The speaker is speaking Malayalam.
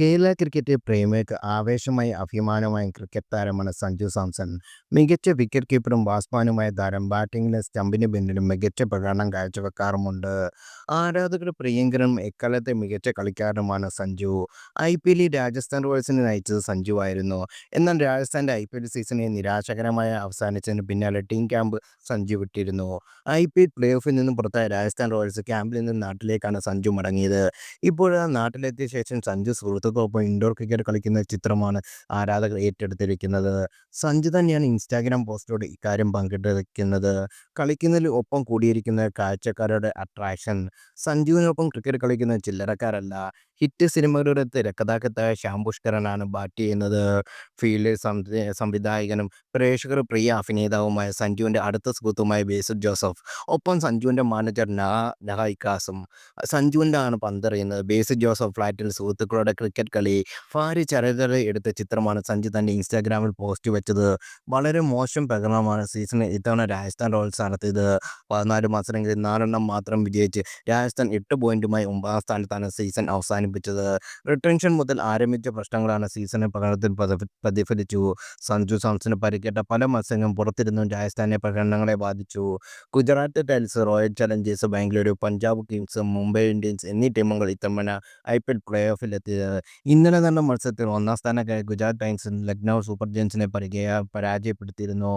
കേരള ക്രിക്കറ്റ് പ്രേമികൾക്ക് ആവേശമായും അഭിമാനമായും ക്രിക്കറ്റ് താരമാണ് സഞ്ജു സാംസൺ. മികച്ച വിക്കറ്റ് കീപ്പറും ബാറ്റ്സ്മാനുമായ താരം ബാറ്റിംഗിലും സ്റ്റമ്പിന് പിന്നിലും മികച്ച പ്രകടനം കാഴ്ചവെക്കാറുമുണ്ട്. ആരാധകരുടെ പ്രിയങ്കരനും എക്കാലത്തെ മികച്ച കളിക്കാരനുമാണ് സഞ്ജു. IPL രാജസ്ഥാൻ റോയൽസിനെ നയിച്ചത് സഞ്ജുവായിരുന്നു. എന്നാൽ രാജസ്ഥാന്റെ IPL സീസണിൽ നിരാശകരമായ അവസാനിച്ചതിന് പിന്നാലെ ടീം ക്യാമ്പ് സഞ്ജു വിട്ടിരുന്നു. IPL പ്ലേ ഓഫിൽ നിന്നും പുറത്തായ രാജസ്ഥാൻ റോയൽസ് ക്യാമ്പിൽ നിന്നും നാട്ടിലേക്കാണ് സഞ്ജു മടങ്ങിയത്. ഇപ്പോഴാ നാട്ടിലെത്തിയ ശേഷം സഞ്ജു സുഹൃത്തുക്കൾക്കൊപ്പം ഇൻഡോർ ക്രിക്കറ്റ് കളിക്കുന്ന ചിത്രമാണ് ആരാധകർ ഏറ്റെടുത്തിരിക്കുന്നത്. സഞ്ജു തന്നെയാണ് ഇൻസ്റ്റാഗ്രാം പോസ്റ്റിലൂടെ ഇക്കാര്യം പങ്കിട്ടിരിക്കുന്നത്. കളിക്കുന്നതിൽ ഒപ്പം കൂടിയിരിക്കുന്ന കാഴ്ചക്കാരുടെ അട്രാക്ഷൻ. സഞ്ജുവിനൊപ്പം ക്രിക്കറ്റ് കളിക്കുന്ന ചില്ലറക്കാരല്ല. ഹിറ്റ് സിനിമകളുടെ തിരക്കഥാകൃത്തായ ശ്യാം പുഷ്കരനാണ് ബാറ്റ് ചെയ്യുന്നത്. ഫീൽഡ് സംവിധായകനും പ്രേക്ഷകർ പ്രിയ അഭിനേതാവുമായ സഞ്ജുവിൻ്റെ അടുത്ത സുഹൃത്തുമായ ബേസിൽ ജോസഫ്, ഒപ്പം സഞ്ജുവിൻ്റെ മാനേജർ നഹായിക്കാസും സഞ്ജുവിൻ്റെ ആണ് പന്തെറിയുന്നത്. ബേസിൽ ജോസഫ് ഫ്ലാറ്റിൽ സുഹൃത്തുക്കളുടെ ക്രിക്കറ്റ് കളി ചരതര എടുത്ത ചിത്രമാണ് സഞ്ജു തൻ്റെ ഇൻസ്റ്റാഗ്രാമിൽ പോസ്റ്റ് വെച്ചത്. വളരെ മോശം പ്രകടനമാണ് സീസണിൽ ഇത്തവണ രാജസ്ഥാൻ റോയൽസ് നടത്തിയത്. 14 മത്സരങ്ങളിൽ 4 മാത്രം വിജയിച്ച് രാജസ്ഥാൻ 8 പോയിന്റുമായി 9ാം സ്ഥാനത്താണ് സീസൺ അവസാനിപ്പിച്ചത്. റിട്ടൻഷൻ മുതൽ ആരംഭിച്ച പ്രശ്നങ്ങളാണ് സീസണിൽ പ്രകടനത്തിൽ പ്രതിഫലിച്ചു. സഞ്ജു സാംസന് പരിക്കേറ്റ പല മത്സരങ്ങളും പുറത്തിരുന്നും രാജസ്ഥാന്റെ പ്രകടനങ്ങളെ ബാധിച്ചു. Gujarat Titans, royal Challengers Bengaluru, Punjab Kings, Mumbai Indians എന്നീ ടീമുകൾ ഇത്തവണ IPL പ്ലേ ഓഫിലെത്തിയത്. ഇന്നലെ നടന്ന മത്സരത്തിൽ 1ാം സ്ഥാനക്കാരായ ഗുജറാത്ത് ടൈറ്റൻസ് ലക്നൗ സൂപ്പർ ജയൻസിനെ പരാജയപ്പെടുത്തിയിരുന്നു.